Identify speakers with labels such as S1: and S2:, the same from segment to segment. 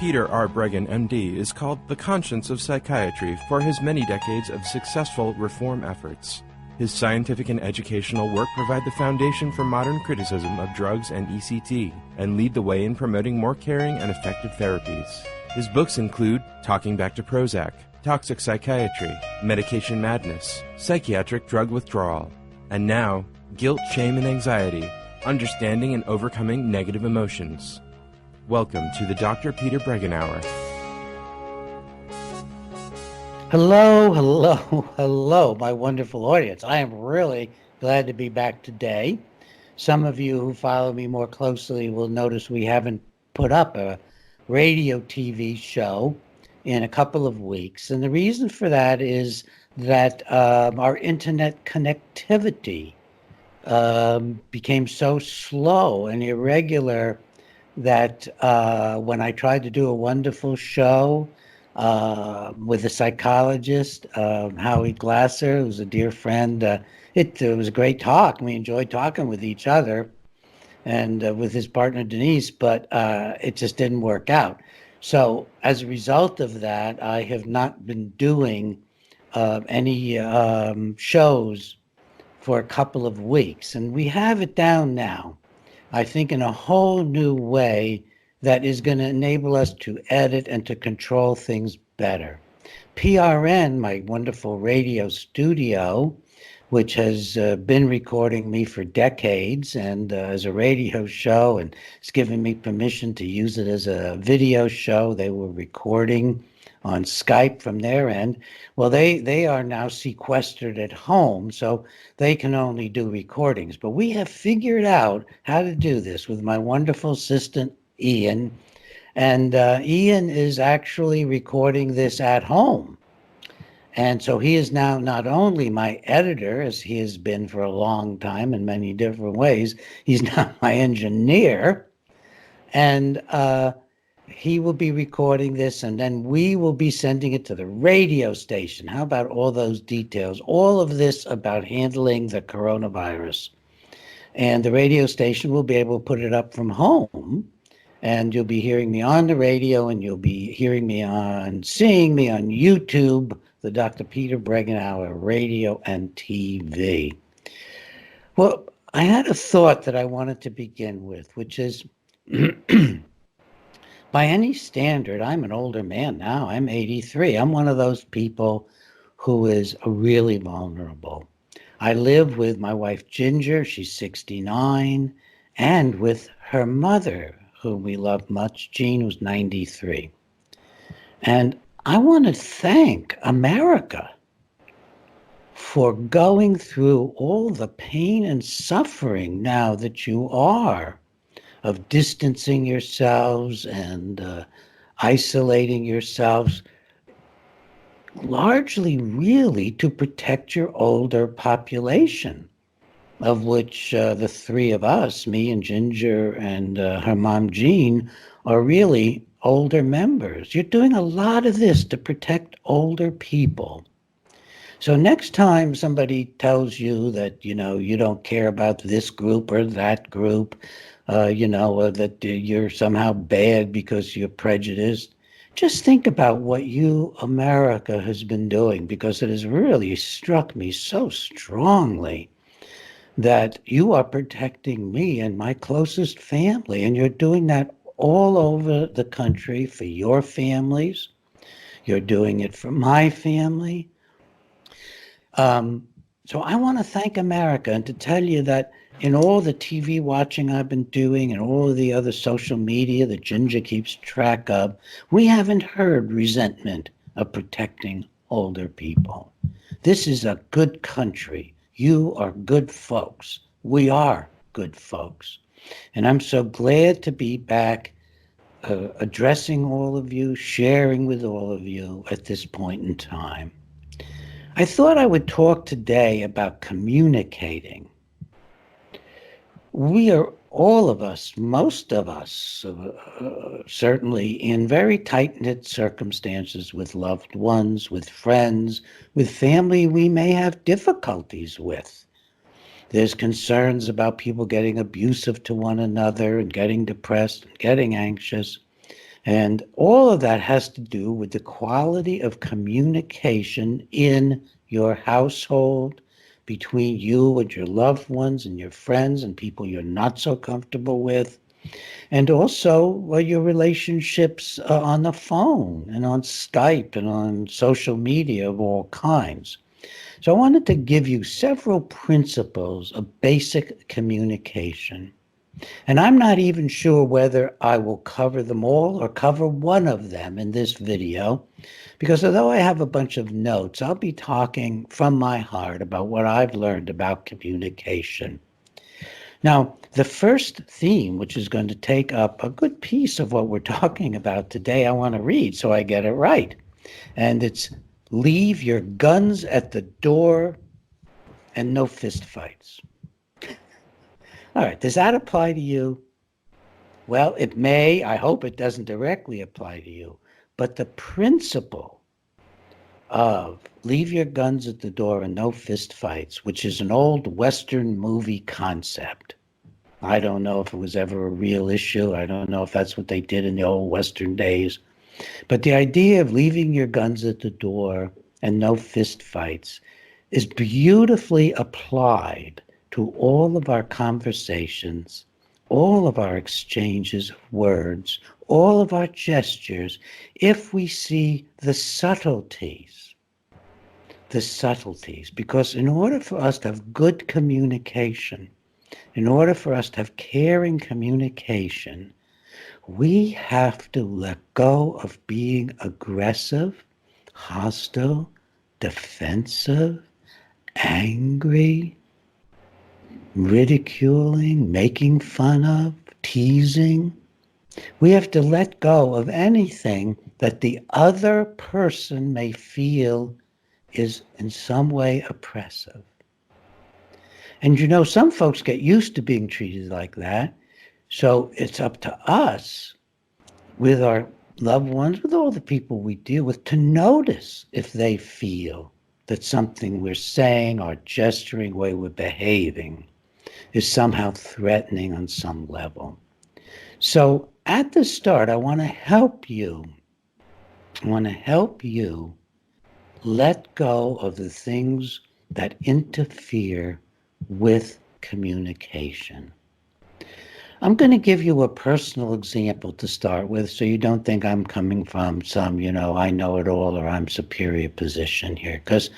S1: Peter R. Breggin, MD, is called the conscience of psychiatry for his many decades of successful reform efforts. His scientific and educational work provide the foundation for modern criticism of drugs and ECT and lead the way in promoting more caring and effective therapies. His books include Talking Back to Prozac, Toxic Psychiatry, Medication Madness, Psychiatric Drug Withdrawal, and now, Guilt, Shame, and Anxiety, Understanding and Overcoming Negative Emotions. Welcome to the Dr. Peter Breggin Hour.
S2: Hello, my wonderful audience. I am really glad to be back today. Some of you who follow me more closely will notice we haven't put up a radio TV show in a couple of weeks. And the reason for that is that our internet connectivity became so slow and irregular that when I tried to do a wonderful show with a psychologist, Howie Glasser, who's a dear friend, it was a great talk. We enjoyed talking with each other and with his partner Denise, but it just didn't work out. So as a result of that, I have not been doing any shows for a couple of weeks, and we have it down now, I think, in a whole new way that is going to enable us to edit and to control things better. PRN, my wonderful radio studio, which has been recording me for decades and as a radio show, and it's given me permission to use it as a video show. They were recording on Skype from their end. Well, they are now sequestered at home, so they can only do recordings. But we have figured out how to do this with my wonderful assistant, Ian. And Ian is actually recording this at home. And so he is now not only my editor, as he has been for a long time in many different ways, he's now my engineer. And he will be recording this, and then we will be sending it to the radio station. How about all those details? All of this about handling the coronavirus. And the radio station will be able to put it up from home, and you'll be hearing me on the radio, and you'll be seeing me on YouTube, the Dr. Peter Breggin Hour, radio and TV. Well, I had a thought that I wanted to begin with, which is, by any standard, I'm an older man now. I'm 83. I'm one of those people who is really vulnerable. I live with my wife, Ginger. She's 69, and with her mother, whom we love much, Jean, who's 93. And I want to thank America for going through all the pain and suffering now that you are, of distancing yourselves and isolating yourselves, largely really to protect your older population, of which the three of us, me and Ginger and her mom Jean, are really older members. You're doing a lot of this to protect older people. So next time somebody tells you that, you don't care about this group or that group, that you're somehow bad because you're prejudiced, just think about what you, America, has been doing, because it has really struck me so strongly that you are protecting me and my closest family, and you're doing that all over the country for your families. You're doing it for my family. So I want to thank America and to tell you that in all the TV watching I've been doing and all of the other social media that Ginger keeps track of, we haven't heard resentment of protecting older people. This is a good country. You are good folks. We are good folks. And I'm so glad to be back addressing all of you, sharing with all of you at this point in time. I thought I would talk today about communicating. We are, all of us, most of us, certainly in very tight-knit circumstances with loved ones, with friends, with family we may have difficulties with. There's concerns about people getting abusive to one another and getting depressed and getting anxious. And all of that has to do with the quality of communication in your household, between you and your loved ones and your friends and people you're not so comfortable with, and also your relationships on the phone and on Skype and on social media of all kinds. So I wanted to give you several principles of basic communication. And I'm not even sure whether I will cover them all or cover one of them in this video, because although I have a bunch of notes, I'll be talking from my heart about what I've learned about communication. Now, the first theme, which is going to take up a good piece of what we're talking about today, I want to read so I get it right. And it's leave your guns at the door and no fistfights. All right, does that apply to you? Well, it may. I hope it doesn't directly apply to you. But the principle of leave your guns at the door and no fistfights, which is an old Western movie concept. I don't know if it was ever a real issue. I don't know if that's what they did in the old Western days. But the idea of leaving your guns at the door and no fistfights is beautifully applied to all of our conversations, all of our exchanges of words, all of our gestures, if we see the subtleties. Because in order for us to have good communication, in order for us to have caring communication, we have to let go of being aggressive, hostile, defensive, angry, ridiculing, making fun of, teasing. We have to let go of anything that the other person may feel is in some way oppressive. And you know, some folks get used to being treated like that. So it's up to us, with our loved ones, with all the people we deal with, to notice if they feel that something we're saying or gesturing, way we're behaving, is somehow threatening on some level. So at the start, I want to help you. Let go of the things that interfere with communication. I'm going to give you a personal example to start with, so you don't think I'm coming from some, I know it all or I'm superior position here, because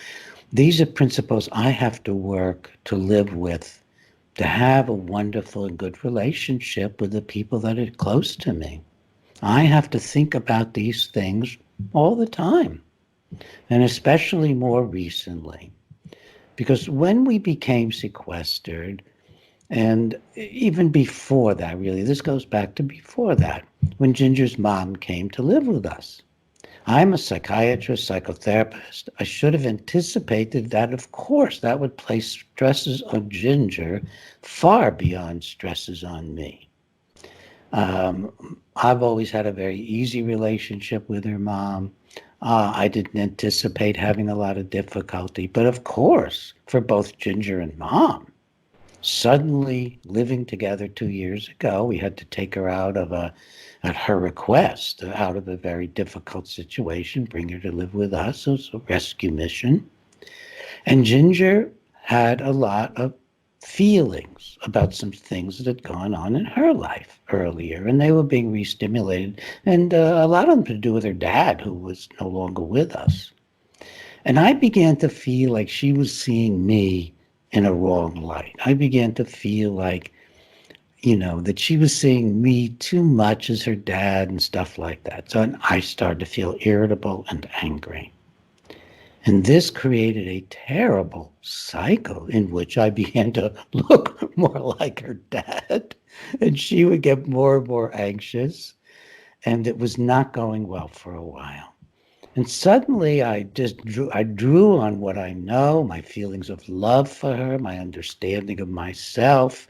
S2: these are principles I have to work to live with, to have a wonderful and good relationship with the people that are close to me. I have to think about these things all the time, and especially more recently, because when we became sequestered, and even before that, really, this goes back to before that, when Ginger's mom came to live with us. I'm a psychiatrist, psychotherapist. I should have anticipated that, of course, that would place stresses on Ginger far beyond stresses on me. I've always had a very easy relationship with her mom. I didn't anticipate having a lot of difficulty. But of course, for both Ginger and Mom, suddenly living together 2 years ago, we had to take her out of at her request, out of a very difficult situation, bring her to live with us. It was a rescue mission. And Ginger had a lot of feelings about some things that had gone on in her life earlier, and they were being re-stimulated, and a lot of them to do with her dad, who was no longer with us. And I began to feel like she was seeing me in a wrong light. I began to feel like, that she was seeing me too much as her dad and stuff like that. So I started to feel irritable and angry. And this created a terrible cycle in which I began to look more like her dad, and she would get more and more anxious, and it was not going well for a while. And suddenly I drew on what I know, my feelings of love for her, my understanding of myself,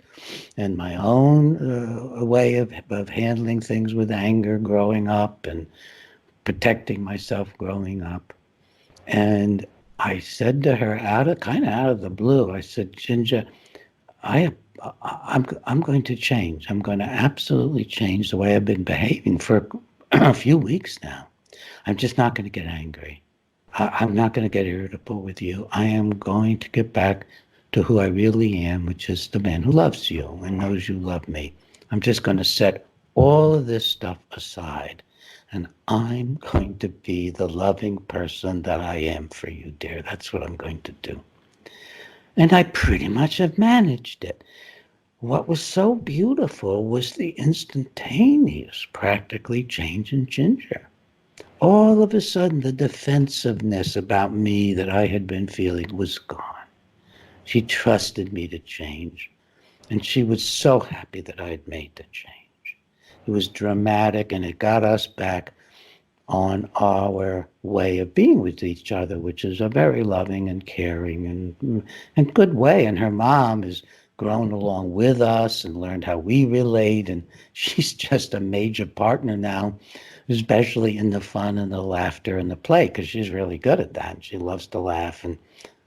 S2: and my own way of handling things with anger growing up and protecting myself growing up. And I said to her, out of the blue, I said, Ginger, I'm going to change. I'm going to absolutely change the way I've been behaving for a few weeks now. I'm just not going to get angry. I'm not going to get irritable with you. I am going to get back to who I really am, which is the man who loves you and knows you love me. I'm just going to set all of this stuff aside, and I'm going to be the loving person that I am for you, dear. That's what I'm going to do. And I pretty much have managed it. What was so beautiful was the instantaneous, practically change in Ginger. All of a sudden, the defensiveness about me that I had been feeling was gone. She trusted me to change, and she was so happy that I had made the change. It was dramatic, and it got us back on our way of being with each other, which is a very loving and caring and good way. And her mom has grown along with us and learned how we relate, and she's just a major partner now, especially in the fun and the laughter and the play, because she's really good at that. She loves to laugh,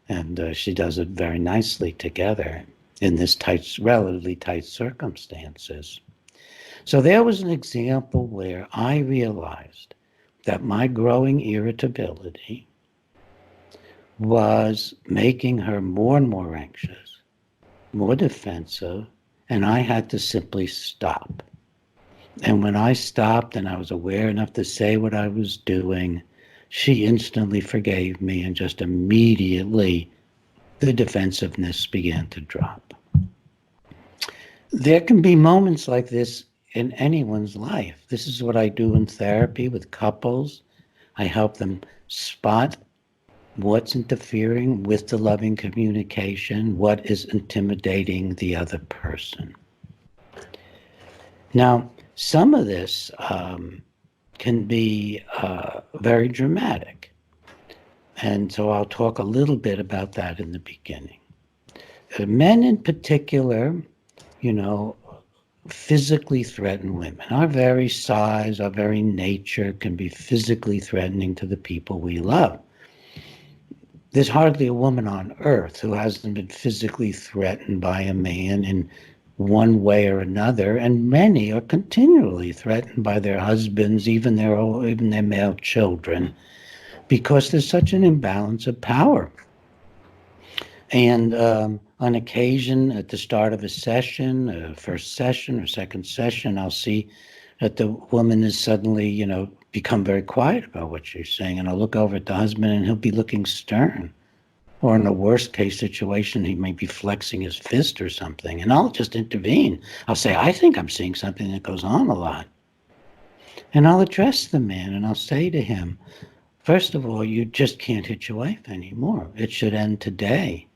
S2: and she does it very nicely together in this relatively tight circumstances. So there was an example where I realized that my growing irritability was making her more and more anxious, more defensive, and I had to simply stop. And when I stopped and I was aware enough to say what I was doing, she instantly forgave me, and just immediately the defensiveness began to drop. There can be moments like this in anyone's life. This is what I do in therapy with couples. I help them spot what's interfering with the loving communication, what is intimidating the other person. Now, some of this can be very dramatic. And so I'll talk a little bit about that in the beginning. Men in particular, physically threaten women. Our very size, our very nature can be physically threatening to the people we love. There's hardly a woman on earth who hasn't been physically threatened by a man in one way or another, and many are continually threatened by their husbands, even their male children, because there's such an imbalance of power. And on occasion, at the start of a session, first session or second session, I'll see that the woman is suddenly, become very quiet about what she's saying. And I'll look over at the husband and he'll be looking stern. Or in a worst case situation, he may be flexing his fist or something. And I'll just intervene. I'll say, I think I'm seeing something that goes on a lot. And I'll address the man and I'll say to him, first of all, you just can't hit your wife anymore. It should end today.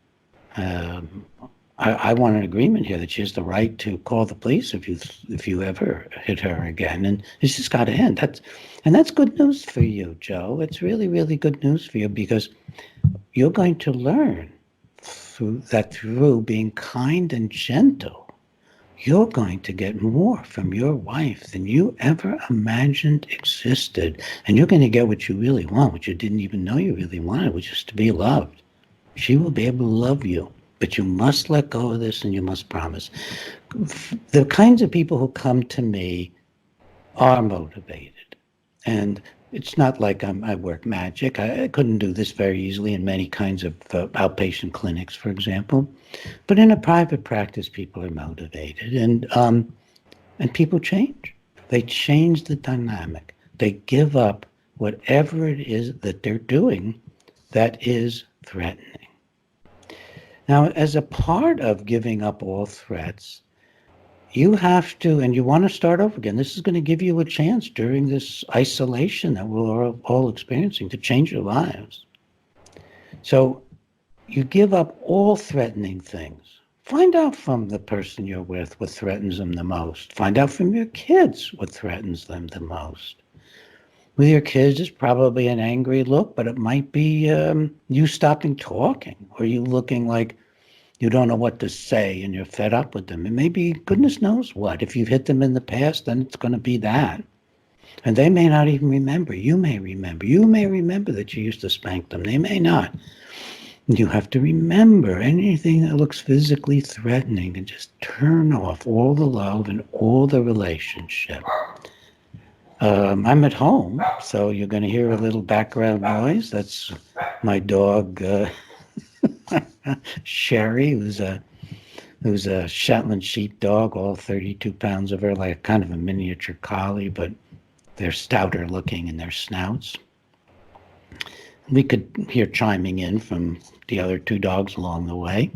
S2: I want an agreement here that she has the right to call the police if you ever hit her again, and it's just got to end. That's good news for you, Joe. It's really, really good news for you, because you're going to learn through being kind and gentle, you're going to get more from your wife than you ever imagined existed, and you're going to get what you really want, what you didn't even know you really wanted, which is to be loved. She will be able to love you, but you must let go of this and you must promise. The kinds of people who come to me are motivated. And it's not like I work magic. I couldn't do this very easily in many kinds of outpatient clinics, for example. But in a private practice, people are motivated. And people change. They change the dynamic. They give up whatever it is that they're doing that is threatening. Now, as a part of giving up all threats, you have to, and you want to start over again. This is going to give you a chance during this isolation that we're all experiencing to change your lives. So you give up all threatening things. Find out from the person you're with what threatens them the most. Find out from your kids what threatens them the most. With your kids, it's probably an angry look, but it might be you stopping talking, or you looking like you don't know what to say and you're fed up with them. It may be goodness knows what. If you've hit them in the past, then it's going to be that. And they may not even remember. You may remember. You may remember that you used to spank them. They may not. You have to remember anything that looks physically threatening and just turn off all the love and all the relationship. I'm at home, so you're going to hear a little background noise. That's my dog, Sherry, who's a Shetland sheepdog, all 32 pounds of her, like kind of a miniature collie, but they're stouter looking in their snouts. We could hear chiming in from the other two dogs along the way.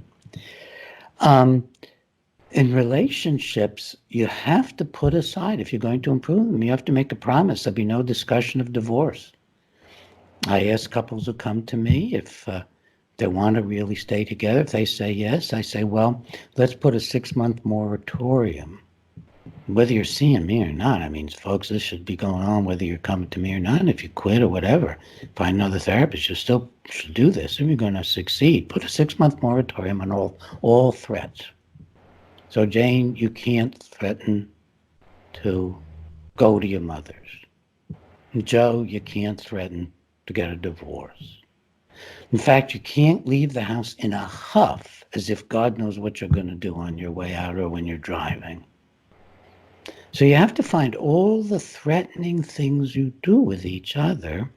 S2: In relationships, you have to put aside, if you're going to improve them, you have to make a promise. There'll be no discussion of divorce. I ask couples who come to me if they want to really stay together. If they say yes, I say, well, let's put a 6-month moratorium. Whether you're seeing me or not, I mean, folks, this should be going on whether you're coming to me or not. And if you quit or whatever, find another therapist, you still should do this if you're going to succeed. Put a 6-month moratorium on all threats. So, Jane, you can't threaten to go to your mother's. Joe, you can't threaten to get a divorce. In fact, you can't leave the house in a huff as if God knows what you're going to do on your way out or when you're driving. So you have to find all the threatening things you do with each other,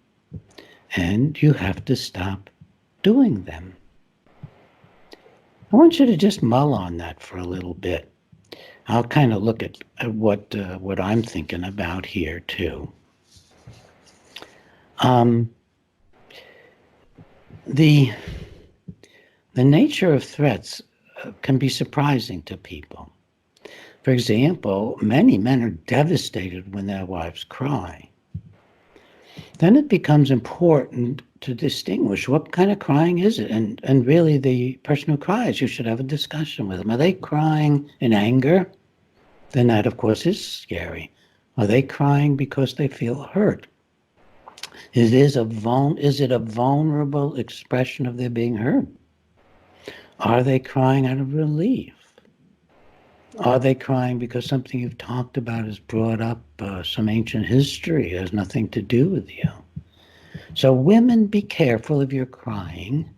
S2: and you have to stop doing them. I want you to just mull on that for a little bit. I'll kind of look at what I'm thinking about here too. The nature of threats can be surprising to people. For example, many men are devastated when their wives cry. Then it becomes important to distinguish what kind of crying is it. And really, the person who cries, you should have a discussion with them. Are they crying in anger? Then that, of course, is scary. Are they crying because they feel hurt? Is it a vulnerable expression of their being hurt? Are they crying out of relief? Are they crying because something you've talked about has brought up some ancient history? It has nothing to do with you. So women, be careful of your crying,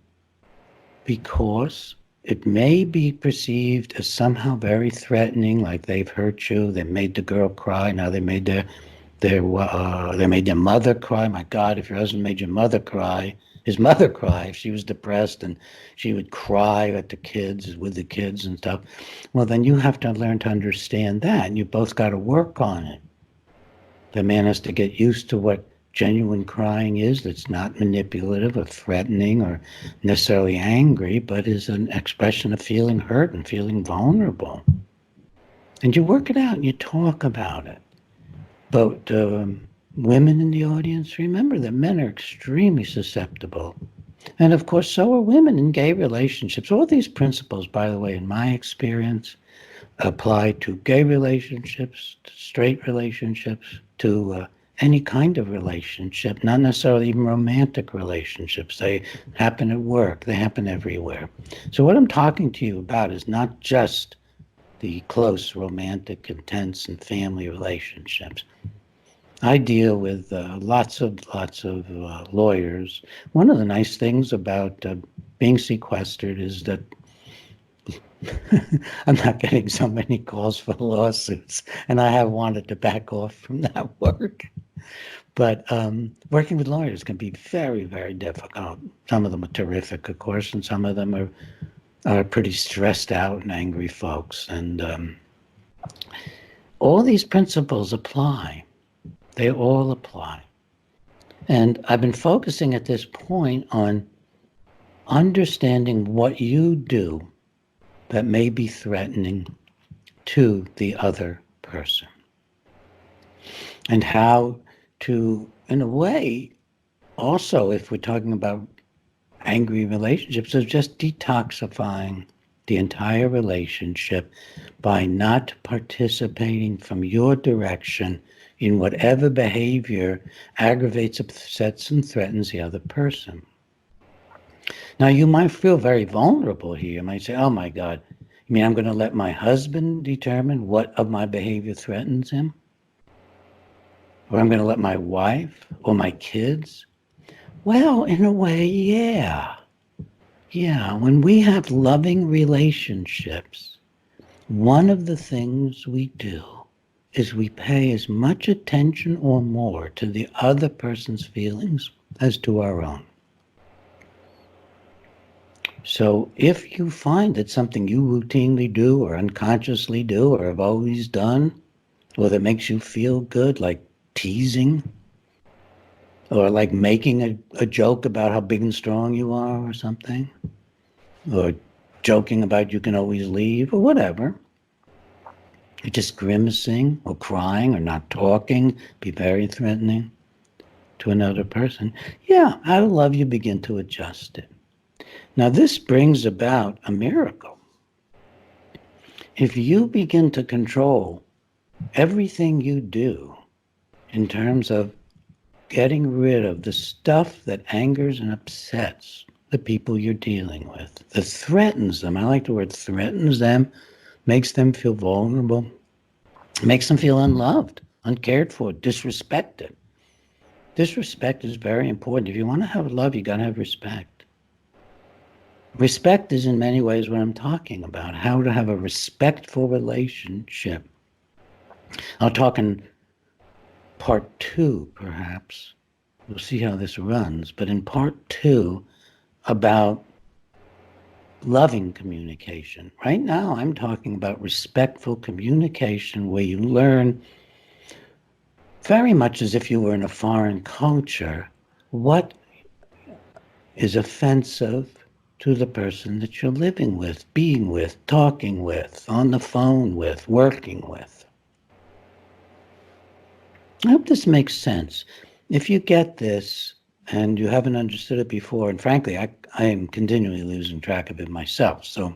S2: because it may be perceived as somehow very threatening, like they've hurt you, they made the girl cry, now they made their mother cry. My God, if your husband made your mother cry, his mother cry, if she was depressed and she would cry at the kids, with the kids and stuff, well, then you have to learn to understand that, and you both got to work on it. The man has to get used to what genuine crying is, that's not manipulative or threatening or necessarily angry, but is an expression of feeling hurt and feeling vulnerable. And you work it out and you talk about it. But women in the audience, remember that men are extremely susceptible. And of course, so are women in gay relationships. All these principles, by the way, in my experience, apply to gay relationships, to straight relationships, to any kind of relationship, not necessarily even romantic relationships. They happen at work, they happen everywhere. So what I'm talking to you about is not just the close, romantic, intense, and family relationships. I deal with lots of lawyers. One of the nice things about being sequestered is that I'm not getting so many calls for lawsuits, and I have wanted to back off from that work. But working with lawyers can be very, very difficult. Some of them are terrific, of course, and some of them are pretty stressed out and angry folks. And all these principles apply. They all apply. And I've been focusing at this point on understanding what you do that may be threatening to the other person, and how to, in a way, also, if we're talking about angry relationships, is just detoxifying the entire relationship by not participating from your direction in whatever behavior aggravates, upsets, and threatens the other person. Now, you might feel very vulnerable here. You might say, oh my God, you mean I'm going to let my husband determine what of my behavior threatens him? Or I'm going to let my wife or my kids? Well, in a way, yeah. Yeah, when we have loving relationships, one of the things we do is we pay as much attention or more to the other person's feelings as to our own. So if you find that something you routinely do or unconsciously do or have always done, or that makes you feel good, like teasing, or like making a joke about how big and strong you are or something, or joking about you can always leave, or whatever, you're just grimacing or crying or not talking, be very threatening to another person, yeah, out of love you begin to adjust it. Now this brings about a miracle. If you begin to control everything you do in terms of getting rid of the stuff that angers and upsets the people you're dealing with, that threatens them, I like the word threatens them, makes them feel vulnerable, makes them feel unloved, uncared for, disrespected. Disrespect is very important. If you want to have love, you got to have respect. Respect is in many ways what I'm talking about, how to have a respectful relationship. I'll talk in part 2, perhaps. We'll see how this runs. But in part 2, about loving communication. Right now, I'm talking about respectful communication where you learn very much as if you were in a foreign culture what is offensive to the person that you're living with, being with, talking with, on the phone with, working with. I hope this makes sense. If you get this and you haven't understood it before, and frankly, I am continually losing track of it myself. So,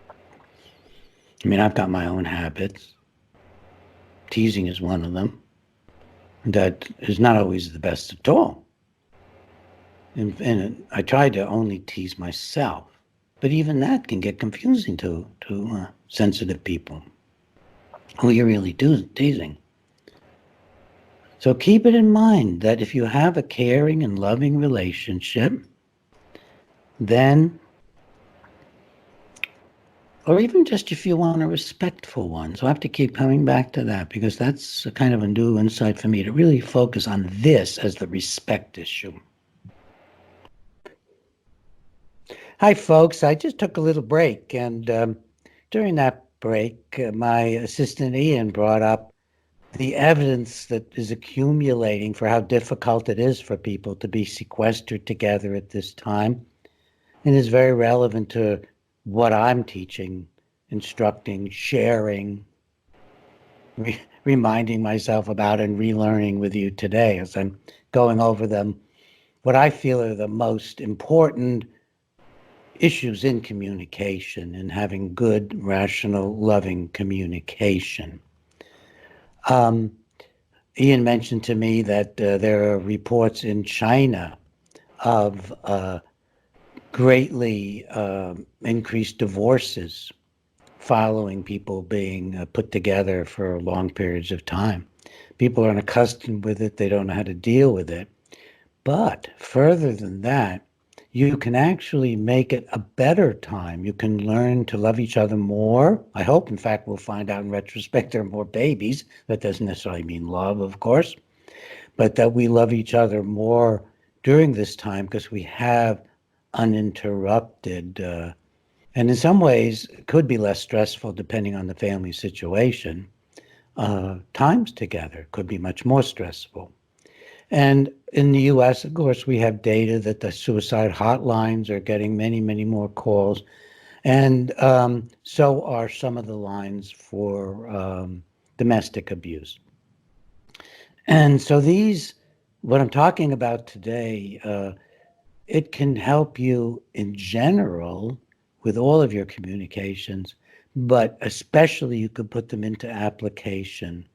S2: I mean, I've got my own habits. Teasing is one of them. That is not always the best at all. And I try to only tease myself. But even that can get confusing to sensitive people. Who you're really teasing. So keep it in mind that if you have a caring and loving relationship, then, or even just if you want a respectful one, so I have to keep coming back to that because that's a kind of a new insight for me to really focus on this as the respect issue. Hi, folks. I just took a little break, and during that break, my assistant Ian brought up the evidence that is accumulating for how difficult it is for people to be sequestered together at this time, and is very relevant to what I'm teaching, instructing, sharing, reminding myself about, and relearning with you today as I'm going over them, what I feel are the most important issues in communication and having good, rational, loving communication. Ian mentioned to me that there are reports in China of greatly increased divorces following people being put together for long periods of time. People are unaccustomed with it. They don't know how to deal with it. But further than that, you can actually make it a better time. You can learn to love each other more. I hope, in fact, we'll find out in retrospect there are more babies. That doesn't necessarily mean love, of course, but that we love each other more during this time because we have uninterrupted, and in some ways it could be less stressful depending on the family situation. Times together could be much more stressful. And in the U.S., of course, we have data that the suicide hotlines are getting many, many more calls. And so are some of the lines for domestic abuse. And so what I'm talking about today, it can help you in general with all of your communications, but especially you could put them into application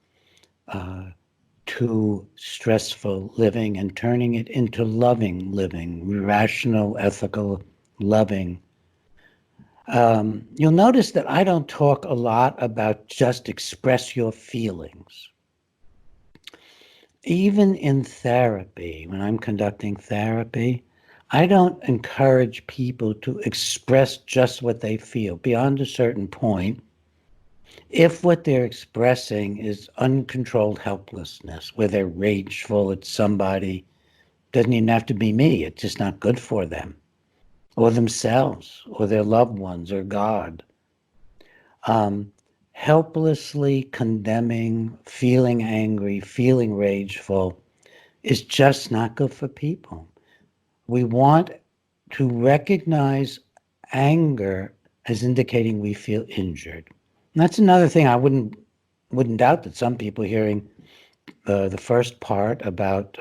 S2: to stressful living and turning it into loving living, rational, ethical, loving. You'll notice that I don't talk a lot about just express your feelings. Even in therapy, when I'm conducting therapy, I don't encourage people to express just what they feel. Beyond a certain point, If what they're expressing is uncontrolled helplessness, where they're rageful at somebody, doesn't even have to be me, it's just not good for them, or themselves, or their loved ones, or God. Helplessly condemning, feeling angry, feeling rageful is just not good for people. We want to recognize anger as indicating we feel injured. And that's another thing I wouldn't doubt that some people hearing the first part about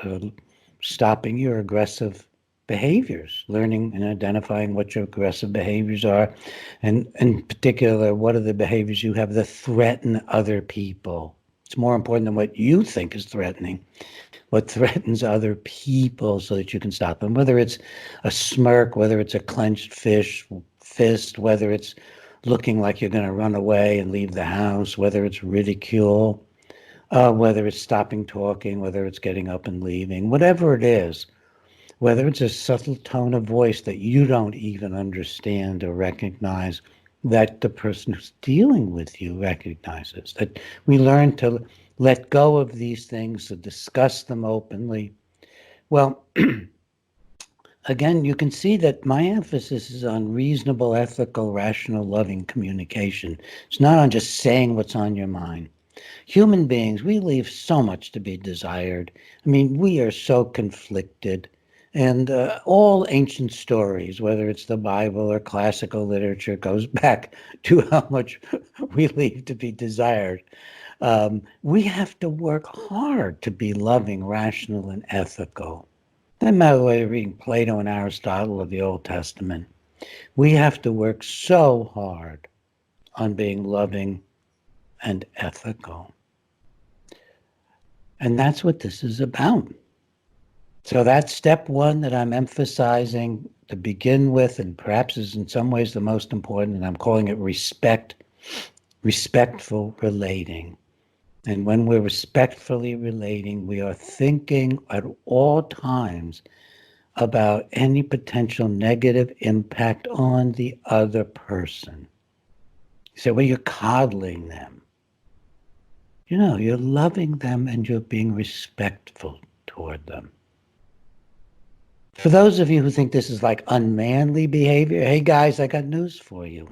S2: stopping your aggressive behaviors, learning and identifying what your aggressive behaviors are, and in particular, what are the behaviors you have that threaten other people. It's more important than what you think is threatening, what threatens other people, so that you can stop them, whether it's a smirk, whether it's a clenched fist, whether it's looking like you're going to run away and leave the house, whether it's ridicule, whether it's stopping talking, whether it's getting up and leaving, whatever it is, whether it's a subtle tone of voice that you don't even understand or recognize, that the person who's dealing with you recognizes. That we learn to let go of these things, to discuss them openly. Well, again, you can see that my emphasis is on reasonable, ethical, rational, loving communication. It's not on just saying what's on your mind. Human beings, we leave so much to be desired. I mean, we are so conflicted. And all ancient stories, whether it's the Bible or classical literature, goes back to how much we leave to be desired. We have to work hard to be loving, rational, and ethical. No matter whether reading Plato and Aristotle or the Old Testament, we have to work so hard on being loving and ethical. And that's what this is about. So that's step one that I'm emphasizing to begin with, and perhaps is in some ways the most important, and I'm calling it respectful relating. And when we're respectfully relating, we are thinking at all times about any potential negative impact on the other person. You say, well, you're coddling them. You know, you're loving them and you're being respectful toward them. For those of you who think this is like unmanly behavior, hey guys, I got news for you.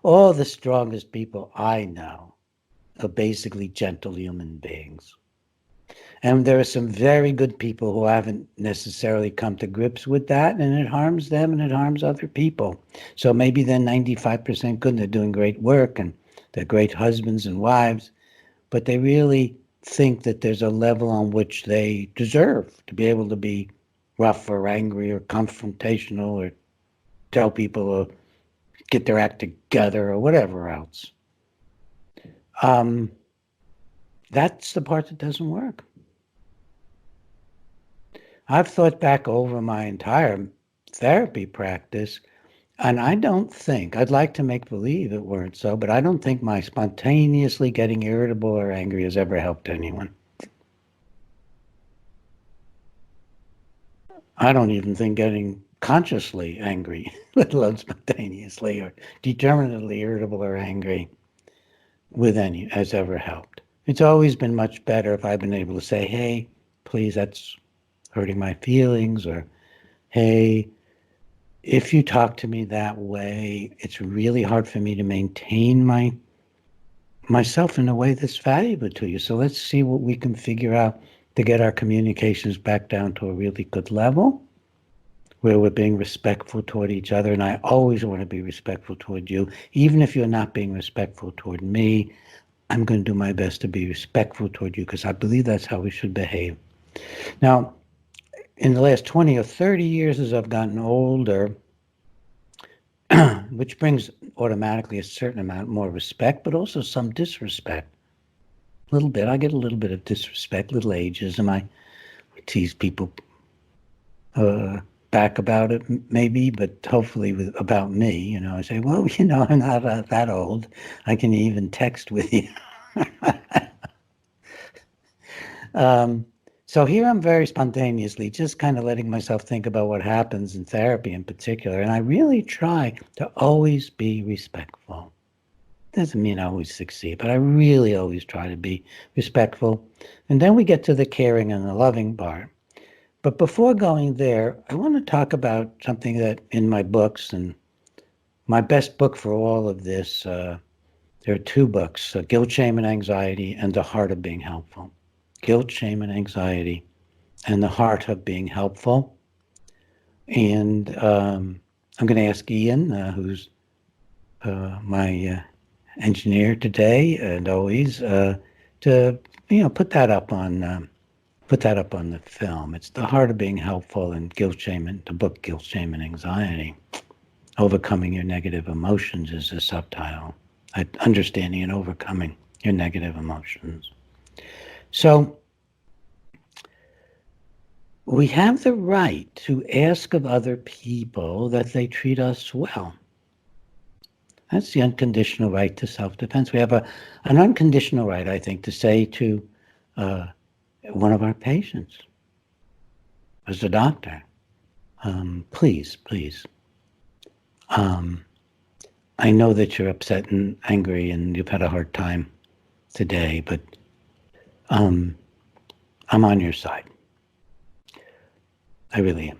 S2: All the strongest people I know are basically gentle human beings. And there are some very good people who haven't necessarily come to grips with that, and it harms them and it harms other people. So maybe they're 95% good and they're doing great work and they're great husbands and wives, but they really think that there's a level on which they deserve to be able to be rough or angry or confrontational or tell people to get their act together or whatever else. That's the part that doesn't work. I've thought back over my entire therapy practice, and I don't think, I'd like to make believe it weren't so, but I don't think my spontaneously getting irritable or angry has ever helped anyone. I don't even think getting consciously angry, let alone spontaneously or determinedly irritable or angry with any has ever helped. It's always been much better if I've been able to say, hey, please, that's hurting my feelings, or hey, if you talk to me that way, it's really hard for me to maintain myself in a way that's valuable to you. So let's see what we can figure out to get our communications back down to a really good level where we're being respectful toward each other. And I always want to be respectful toward you. Even if you're not being respectful toward me, I'm going to do my best to be respectful toward you because I believe that's how we should behave. Now, in the last 20 or 30 years, as I've gotten older, which brings automatically a certain amount more respect, but also some disrespect. A little bit. I get a little bit of disrespect, little ageism. I tease people back about it, maybe, but hopefully about me. You know, I say, well, you know, I'm not that old. I can even text with you. So here I'm very spontaneously just kind of letting myself think about what happens in therapy in particular. And I really try to always be respectful. Doesn't mean I always succeed, but I really always try to be respectful. And then we get to the caring and the loving part. But before going there, I want to talk about something that in my books, and my best book for all of this, there are two books, Guilt, Shame, and Anxiety, and The Heart of Being Helpful. Guilt, Shame, and Anxiety, and The Heart of Being Helpful. And I'm going to ask Ian, who's my engineer today and always, to put that up on the film. It's The Heart of Being Helpful and Guilt, Shame, and the book Guilt, Shame, and Anxiety. Overcoming Your Negative Emotions is the subtitle. Understanding and overcoming your negative emotions. So we have the right to ask of other people that they treat us well. That's the unconditional right to self-defense. We have an unconditional right, I think, to say to one of our patients, as a doctor, please, I know that you're upset and angry and you've had a hard time today, but I'm on your side. I really am.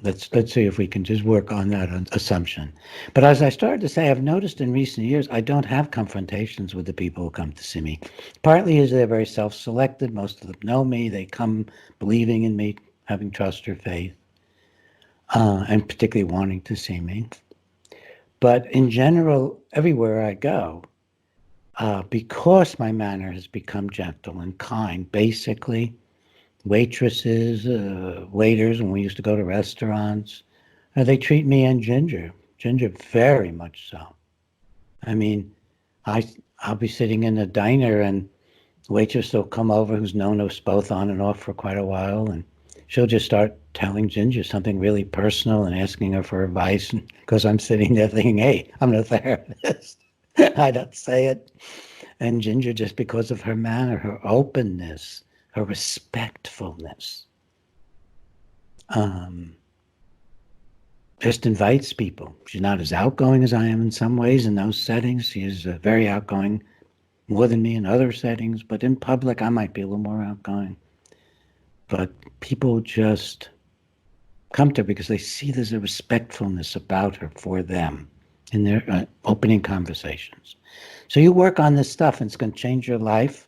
S2: Let's see if we can just work on that assumption. But as I started to say, I've noticed in recent years, I don't have confrontations with the people who come to see me. Partly is they're very self-selected. Most of them know me. They come believing in me, having trust or faith, and particularly wanting to see me. But in general, everywhere I go, because my manner has become gentle and kind, basically, waitresses, waiters, when we used to go to restaurants, they treat me and Ginger very much so. I mean, I'll be sitting in a diner and the waitress will come over who's known us both on and off for quite a while, and she'll just start telling Ginger something really personal and asking her for advice, because I'm sitting there thinking, hey, I'm a therapist. I don't say it. And Ginger, just because of her manner, her openness, her respectfulness, just invites people. She's not as outgoing as I am in some ways in those settings. She is very outgoing, more than me in other settings, but in public I might be a little more outgoing. But people just come to her because they see there's a respectfulness about her for them in their opening conversations. So you work on this stuff and it's going to change your life.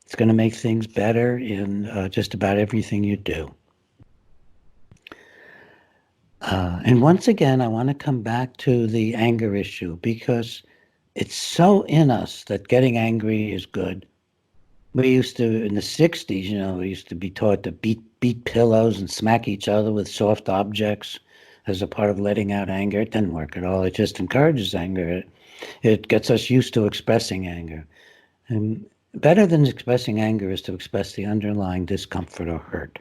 S2: It's going to make things better in just about everything you do. And once again, I want to come back to the anger issue, because it's so in us that getting angry is good. We used to, in the 60s, we used to be taught to beat pillows and smack each other with soft objects as a part of letting out anger. It doesn't work at all. It just encourages anger. It gets us used to expressing anger. And better than expressing anger is to express the underlying discomfort or hurt.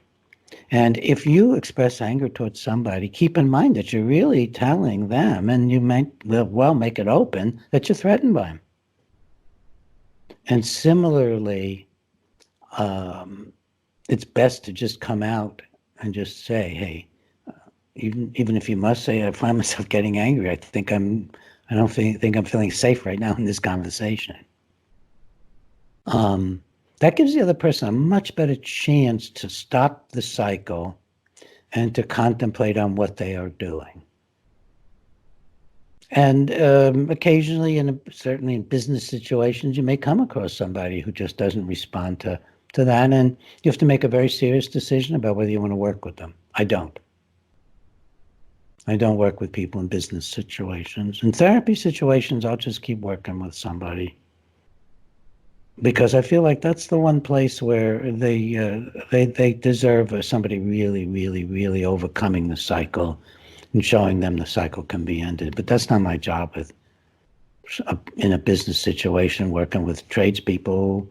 S2: And if you express anger towards somebody, keep in mind that you're really telling them, and you might well make it open, that you're threatened by them. And similarly, it's best to just come out and just say, hey, even if you must say, I find myself getting angry, I think I'm feeling safe right now in this conversation. That gives the other person a much better chance to stop the cycle and to contemplate on what they are doing. And occasionally, certainly in business situations, you may come across somebody who just doesn't respond to that, and you have to make a very serious decision about whether you want to work with them. I don't work with people in business situations. In therapy situations, I'll just keep working with somebody, because I feel like that's the one place where they deserve somebody really, really, really overcoming the cycle and showing them the cycle can be ended. But that's not my job in a business situation, working with tradespeople.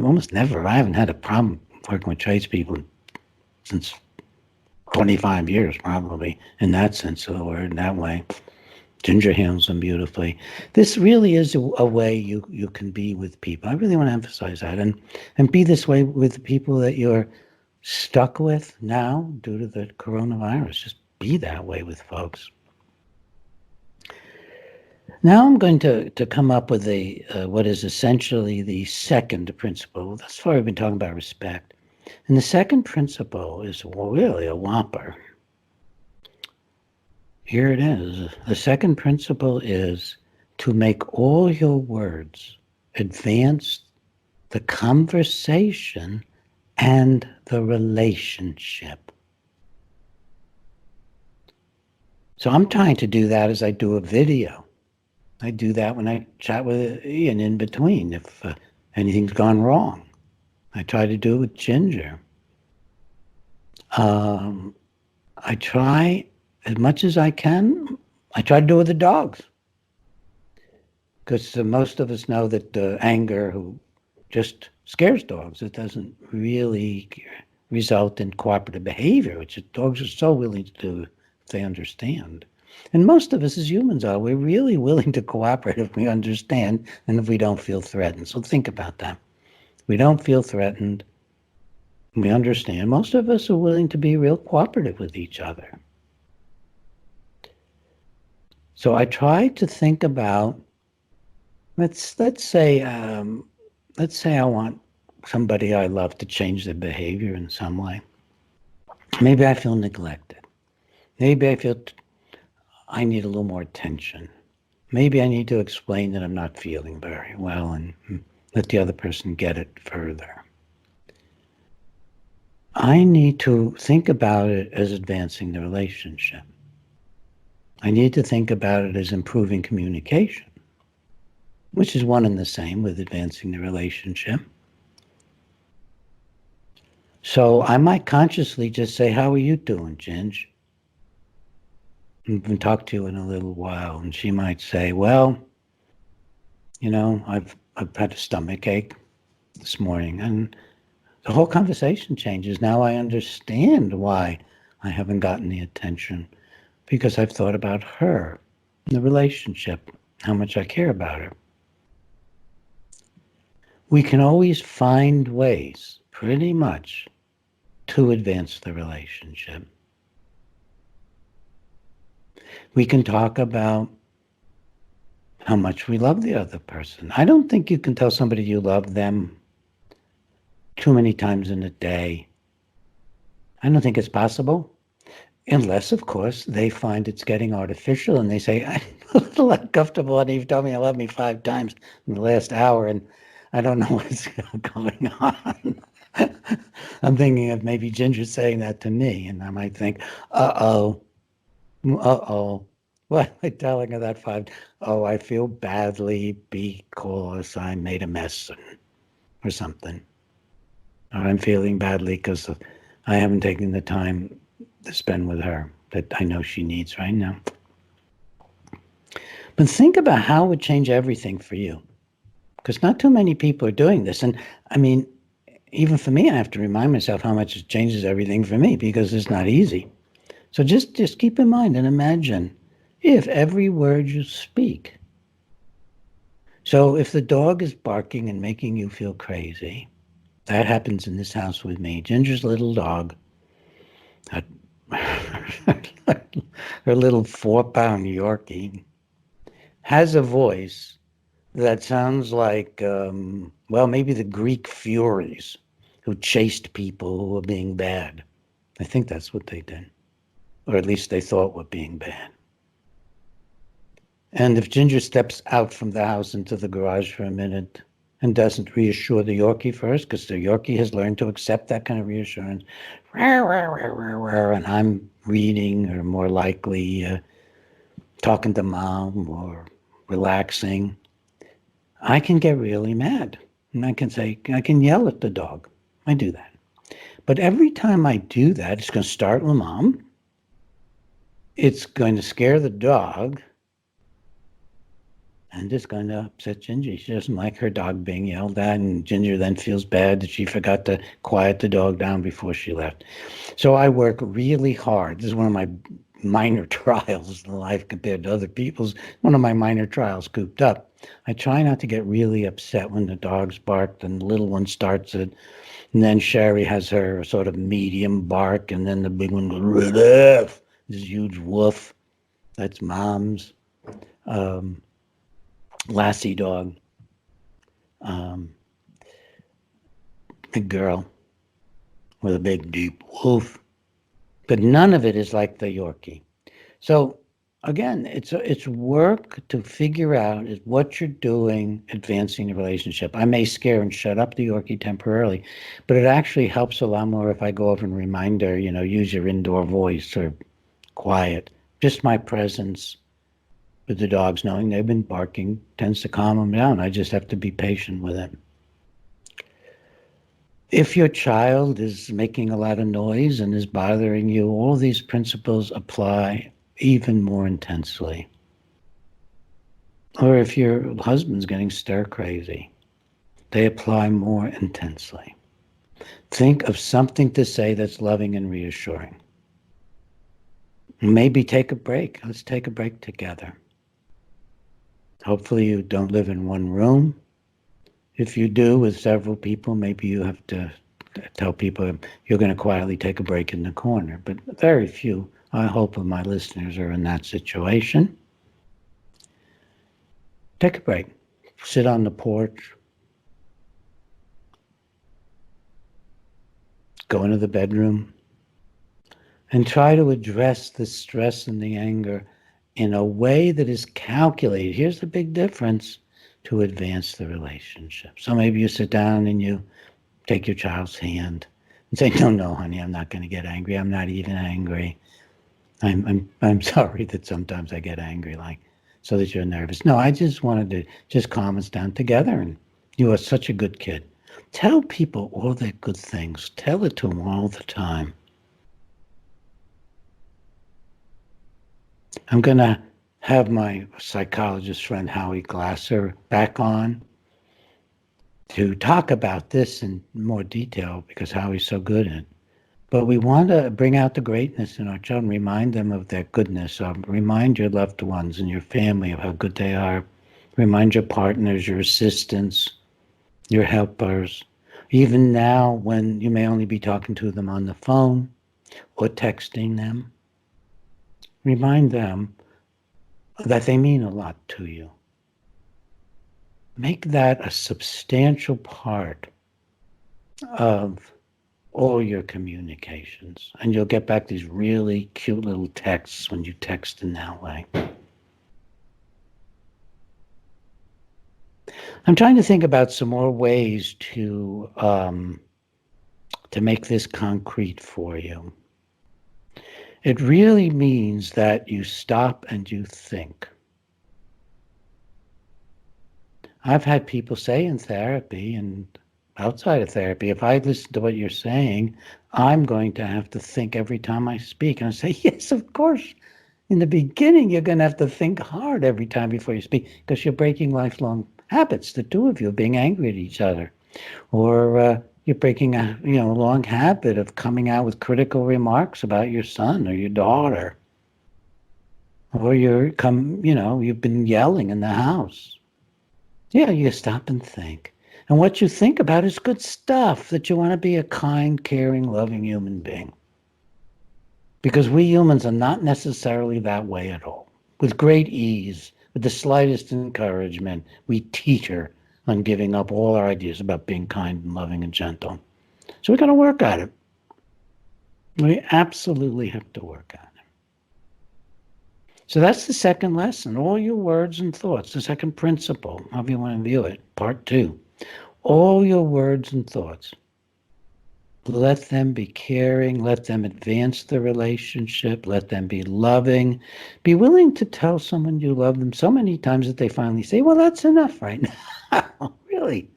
S2: Almost never. I haven't had a problem working with tradespeople since 25 years, probably, in that sense of the word, in that way. Ginger handles them beautifully. This really is a way you can be with people. I really want to emphasize that, and be this way with the people that you're stuck with now due to the coronavirus. Just be that way with folks. Now I'm going to come up with what is essentially the second principle. Thus far we've been talking about respect. And the second principle is really a whopper. Here it is. The second principle is to make all your words advance the conversation and the relationship. So I'm trying to do that as I do a video. I do that when I chat with Ian in between, if anything's gone wrong. I try to do it with Ginger. I try as much as I can. I try to do it with the dogs. Because most of us know that anger just scares dogs. It doesn't really result in cooperative behavior, which dogs are so willing to do if they understand. And most of us as humans we're really willing to cooperate if we understand and if we don't feel threatened. So think about that. We don't feel threatened. We understand. Most of us are willing to be real cooperative with each other. So I try to think about, let's say I want somebody I love to change their behavior in some way. Maybe I feel neglected. Maybe I feel I need a little more attention. Maybe I need to explain that I'm not feeling very well and let the other person get it further. I need to think about it as advancing the relationship. I need to think about it as improving communication, which is one and the same with advancing the relationship. So I might consciously just say, how are you doing, Ginge? I haven't talked to you in a little while. And she might say, well, I've had a stomach ache this morning. And the whole conversation changes. Now I understand why I haven't gotten the attention, because I've thought about her, the relationship, how much I care about her. We can always find ways, pretty much, to advance the relationship. We can talk about how much we love the other person. I don't think you can tell somebody you love them too many times in a day. I don't think it's possible. Unless, of course, they find it's getting artificial and they say, I'm a little uncomfortable and you've told me you love me 5 times in the last hour and I don't know what's going on. I'm thinking of maybe Ginger saying that to me, and I might think, uh-oh. What am I telling her that 5? Oh, I feel badly because I made a mess or something. Or I'm feeling badly because I haven't taken the time to spend with her that I know she needs right now. But think about how it would change everything for you. Because not too many people are doing this. And I mean, even for me, I have to remind myself how much it changes everything for me, because it's not easy. So just keep in mind and imagine if every word you speak. So if the dog is barking and making you feel crazy, that happens in this house with me. Ginger's little dog, her little 4-pound Yorkie, has a voice that sounds like, maybe the Greek Furies who chased people who were being bad. I think that's what they did. Or at least they thought were being bad. And if Ginger steps out from the house into the garage for a minute and doesn't reassure the Yorkie first, because the Yorkie has learned to accept that kind of reassurance, and I'm reading or more likely talking to mom or relaxing, I can get really mad. And I can yell at the dog. I do that. But every time I do that, it's going to start with mom. It's going to scare the dog. And it's going to upset Ginger. She doesn't like her dog being yelled at. And Ginger then feels bad that she forgot to quiet the dog down before she left. So I work really hard. This is one of my minor trials in life compared to other people's. One of my minor trials cooped up. I try not to get really upset when the dog's barked and the little one starts it. And then Sherry has her sort of medium bark. And then the big one goes, Rudolph, this huge woof. That's mom's. lassie dog, um, big girl with a big deep wolf, but none of it is like the Yorkie. So again, it's work to figure out is what you're doing advancing the relationship. I may scare and shut up the Yorkie temporarily, but it actually helps a lot more if I go over and remind her, use your indoor voice or quiet. Just my presence with the dogs, knowing they've been barking, tends to calm them down. I just have to be patient with it. If your child is making a lot of noise and is bothering you, all these principles apply even more intensely. Or if your husband's getting stir crazy, they apply more intensely. Think of something to say that's loving and reassuring. Maybe take a break. Let's take a break together. Hopefully you don't live in one room. If you do with several people, maybe you have to tell people you're going to quietly take a break in the corner. But very few, I hope, of my listeners are in that situation. Take a break. Sit on the porch. Go into the bedroom. And try to address the stress and the anger in a way that is calculated. Here's the big difference: to advance the relationship. So maybe you sit down and you take your child's hand and say, no, honey, I'm not going to get angry. I'm not even angry. I'm sorry that sometimes I get angry, like, so that you're nervous. No, I just wanted to just calm us down together. And you are such a good kid. Tell people all their good things. Tell it to them all the time. I'm going to have my psychologist friend Howie Glasser back on to talk about this in more detail because Howie's so good at it. But we want to bring out the greatness in our children, remind them of their goodness. Remind your loved ones and your family of how good they are. Remind your partners, your assistants, your helpers. Even now, when you may only be talking to them on the phone or texting them, remind them that they mean a lot to you. Make that a substantial part of all your communications. And you'll get back these really cute little texts when you text in that way. I'm trying to think about some more ways to make this concrete for you. It really means that you stop and you think. I've had people say in therapy and outside of therapy, if I listen to what you're saying, I'm going to have to think every time I speak. And I say, yes, of course. In the beginning, you're going to have to think hard every time before you speak because you're breaking lifelong habits, the two of you being angry at each other. Or you're breaking a long habit of coming out with critical remarks about your son or your daughter. Or you've been yelling in the house. Yeah, you stop and think. And what you think about is good stuff, that you want to be a kind, caring, loving human being. Because we humans are not necessarily that way at all. With great ease, with the slightest encouragement, we teeter on giving up all our ideas about being kind and loving and gentle. So we're going to work at it. We absolutely have to work at it. So that's the second lesson. All your words and thoughts, the second principle, however you want to view it, part 2. All your words and thoughts, let them be caring, let them advance the relationship, let them be loving. Be willing to tell someone you love them so many times that they finally say, well, that's enough right now. Really.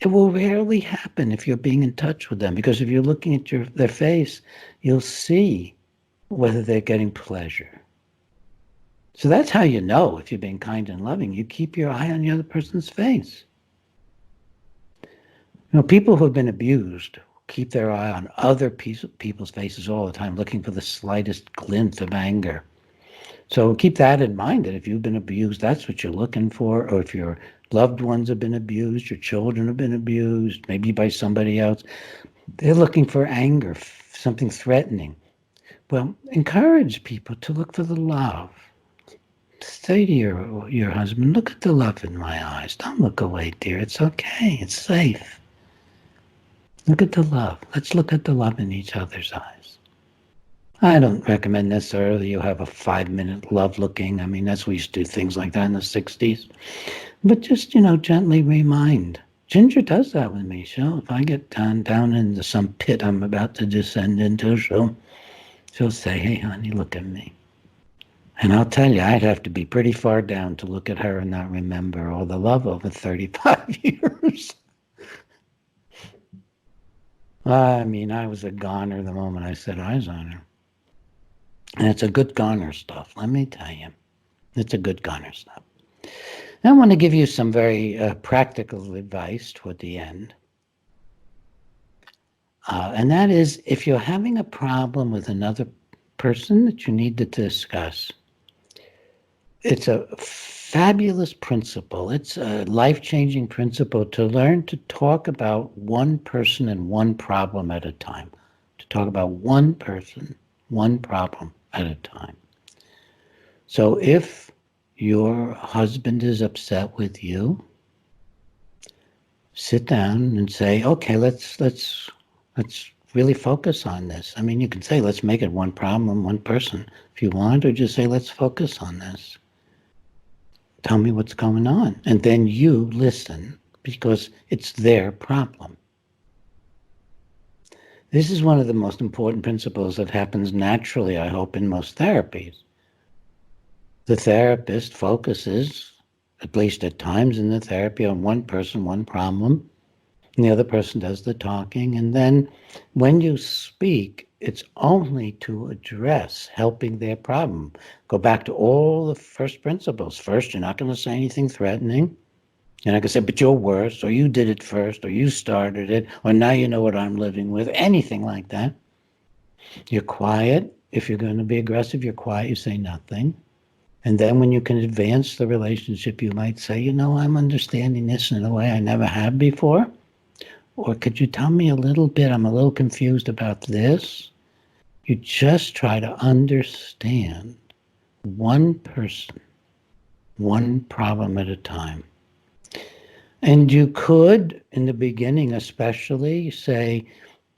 S2: It will rarely happen if you're being in touch with them, because if you're looking at their face, you'll see whether they're getting pleasure. So that's how you know if you're being kind and loving. You keep your eye on the other person's face. People who have been abused keep their eye on other people's faces all the time, looking for the slightest glint of anger. So keep that in mind, that if you've been abused, that's what you're looking for. Or if your loved ones have been abused, your children have been abused, maybe by somebody else, they're looking for anger, something threatening. Well, encourage people to look for the love. Say to your husband, look at the love in my eyes. Don't look away, dear. It's okay. It's safe. Look at the love. Let's look at the love in each other's eyes. I don't recommend necessarily you have a 5-minute love looking. I mean, that's we used to do things like that in the 60s. But just, gently remind. Ginger does that with me. If I get down into some pit I'm about to descend into, she'll say, hey, honey, look at me. And I'll tell you, I'd have to be pretty far down to look at her and not remember all the love over 35 years. I mean, I was a goner the moment I set eyes on her. And it's a good goner stuff, let me tell you. It's a good goner stuff. I want to give you some very practical advice toward the end. And that is, if you're having a problem with another person that you need to discuss, it's a fabulous principle. It's a life-changing principle to learn to talk about one person and one problem at a time. To talk about one person, one problem at a time. So if your husband is upset with you, sit down and say, okay, let's really focus on this. I mean, you can say, let's make it one problem, one person if you want, or just say, let's focus on this. Tell me what's going on. And then you listen because it's their problem. This is one of the most important principles that happens naturally, I hope, in most therapies. The therapist focuses, at least at times in the therapy, on one person, one problem, and the other person does the talking. And then when you speak, it's only to address helping their problem. Go back to all the first principles. First, you're not going to say anything threatening. You're not going to say, but you're worse, or you did it first, or you started it, or now you know what I'm living with, anything like that. You're quiet. If you're going to be aggressive, you're quiet. You say nothing. And then when you can advance the relationship, you might say, I'm understanding this in a way I never have before. Or could you tell me a little bit? I'm a little confused about this. You just try to understand one person, one problem at a time. And you could, in the beginning especially, say,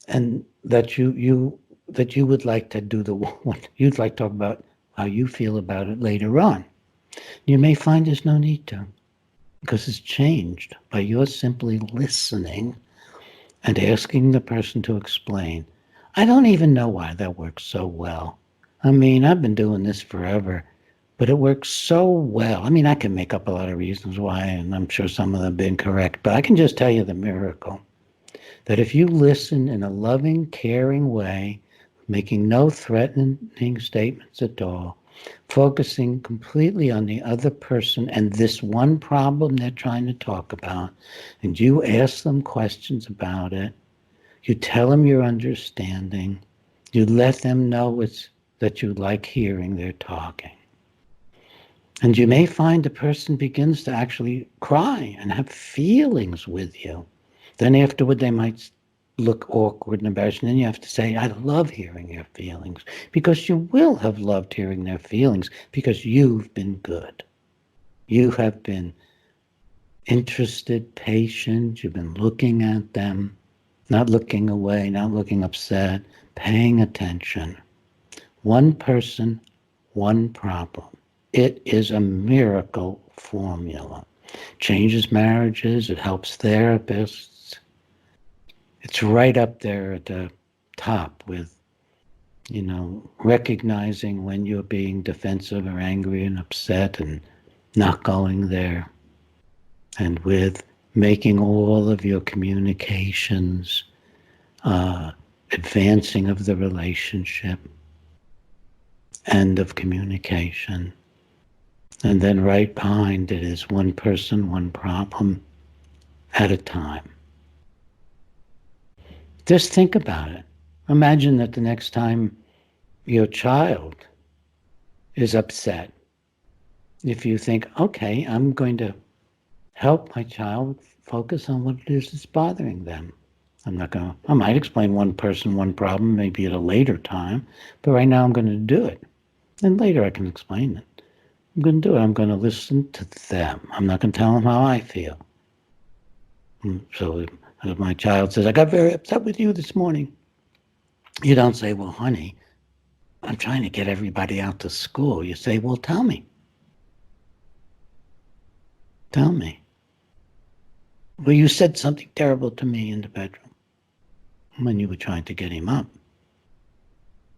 S2: and that you would like to do the one, you'd like to talk about how you feel about it later on. You may find there's no need to, because it's changed by your simply listening and asking the person to explain. I don't even know why that works so well. I mean, I've been doing this forever, but it works so well. I mean, I can make up a lot of reasons why, and I'm sure some of them have been correct, but I can just tell you the miracle. That if you listen in a loving, caring way, making no threatening statements at all, focusing completely on the other person and this one problem they're trying to talk about, and you ask them questions about it, you tell them your understanding, you let them know that you like hearing their talking. And you may find the person begins to actually cry and have feelings with you. Then afterward, they might look awkward and embarrassed. And then you have to say, I love hearing your feelings, because you will have loved hearing their feelings because you've been good. You have been interested, patient. You've been looking at them, not looking away, not looking upset, paying attention. One person, one problem. It is a miracle formula. Changes marriages. It helps therapists. It's right up there at the top with, recognizing when you're being defensive or angry and upset and not going there. And with making all of your communications advancing of the relationship, end of communication. And then right behind it is one person, one problem at a time. Just think about it. Imagine that the next time your child is upset, if you think, okay, I'm going to help my child focus on what it is that's bothering them. I might explain one person, one problem, maybe at a later time, but right now I'm going to do it. And later I can explain it. I'm going to do it. I'm going to listen to them. I'm not going to tell them how I feel. So if my child says, I got very upset with you this morning, you don't say, well, honey, I'm trying to get everybody out to school. You say, well, tell me. Tell me. Well, you said something terrible to me in the bedroom when you were trying to get him up.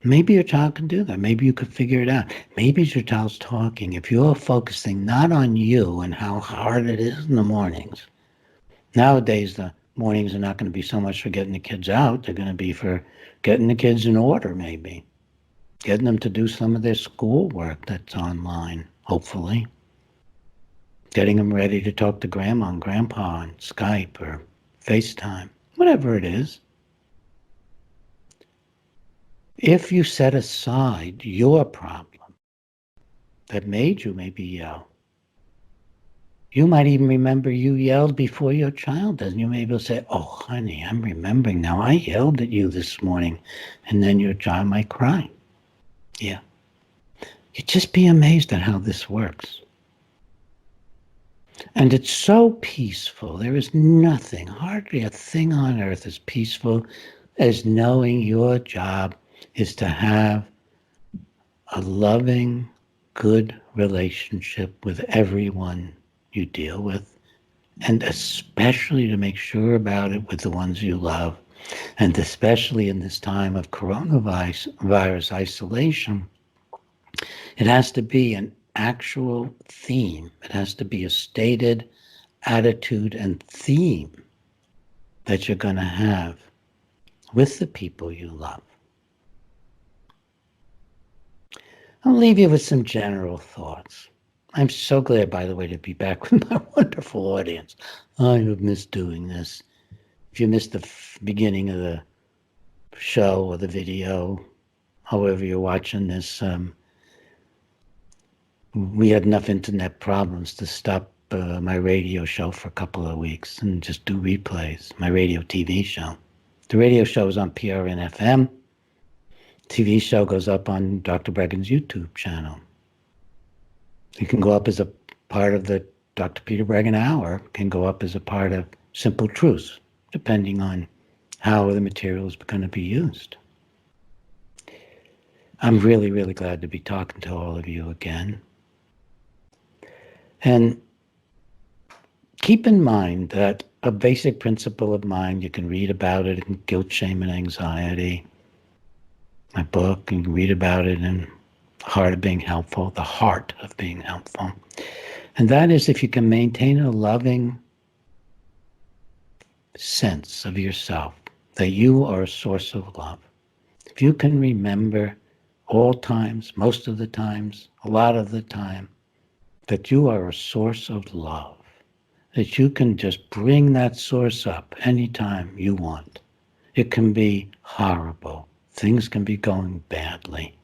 S2: Maybe your child can do that. Maybe you could figure it out. Maybe your child's talking. If you're focusing not on you and how hard it is in the mornings. Nowadays, the mornings are not going to be so much for getting the kids out. They're going to be for getting the kids in order, maybe. Getting them to do some of their schoolwork that's online, hopefully. Getting them ready to talk to grandma and grandpa on Skype or FaceTime, whatever it is. If you set aside your problem that made you maybe yell, you might even remember you yelled before your child does. And you may be able to say, oh, honey, I'm remembering now. I yelled at you this morning. And then your child might cry. Yeah. You'd just be amazed at how this works. And it's so peaceful. There is nothing, hardly a thing on earth as peaceful as knowing your job is to have a loving, good relationship with everyone you deal with, and especially to make sure about it with the ones you love, and especially in this time of coronavirus isolation. It has to be an actual theme. It has to be a stated attitude and theme that you're going to have with the people you love. I'll leave you with some general thoughts. I'm so glad, by the way, to be back with my wonderful audience. I have missed doing this. If you missed the beginning of the show or the video, however you're watching this, we had enough internet problems to stop my radio show for a couple of weeks and just do replays, my radio TV show. The radio show is on PRN FM. TV show goes up on Dr. Breggin's YouTube channel. It can go up as a part of the Dr. Peter Breggin Hour. It can go up as a part of Simple Truths, depending on how the material is going to be used. I'm really, really glad to be talking to all of you again. And keep in mind that a basic principle of mine, you can read about it in Guilt, Shame, and Anxiety, my book, and read about it in The Heart of Being Helpful, The Heart of Being Helpful. And that is, if you can maintain a loving sense of yourself, that you are a source of love. If you can remember all times, most of the times, a lot of the time, that you are a source of love, that you can just bring that source up anytime you want. It can be horrible. Things can be going badly.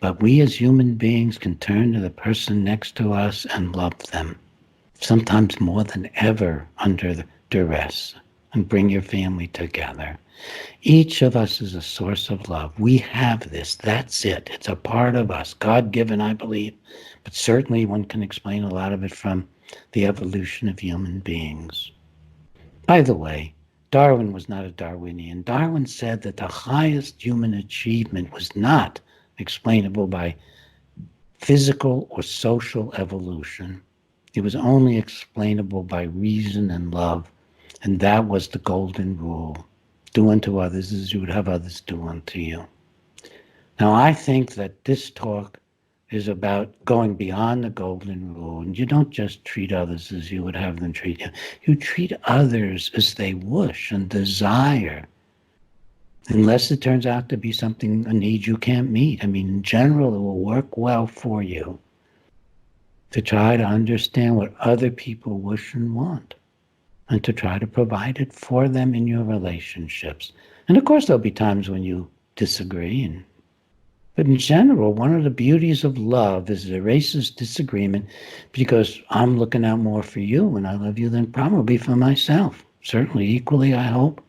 S2: But we as human beings can turn to the person next to us and love them, sometimes more than ever under the duress, and bring your family together. Each of us is a source of love. We have this. That's it. It's a part of us, God-given, I believe. But certainly one can explain a lot of it from the evolution of human beings. By the way, Darwin was not a Darwinian. Darwin said that the highest human achievement was not explainable by physical or social evolution. It was only explainable by reason and love. And that was the golden rule. Do unto others as you would have others do unto you. Now, I think that this talk is about going beyond the golden rule. And you don't just treat others as you would have them treat you. You treat others as they wish and desire, unless it turns out to be something, a need you can't meet. I mean, in general, it will work well for you to try to understand what other people wish and want, and to try to provide it for them in your relationships. And of course, there'll be times when you disagree. But in general, one of the beauties of love is it erases disagreement, because I'm looking out more for you and I love you than probably for myself. Certainly equally, I hope.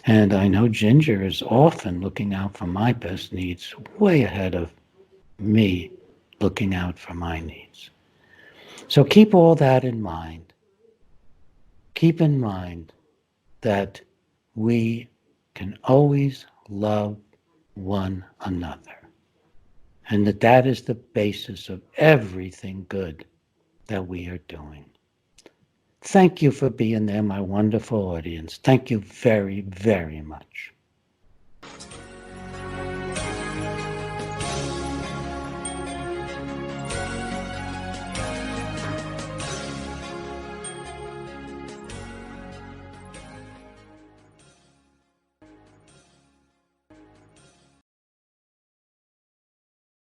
S2: And I know Ginger is often looking out for my best needs way ahead of me looking out for my needs. So keep all that in mind. Keep in mind that we can always love one another, and that that is the basis of everything good that we are doing. Thank you for being there, my wonderful audience. Thank you very, very much.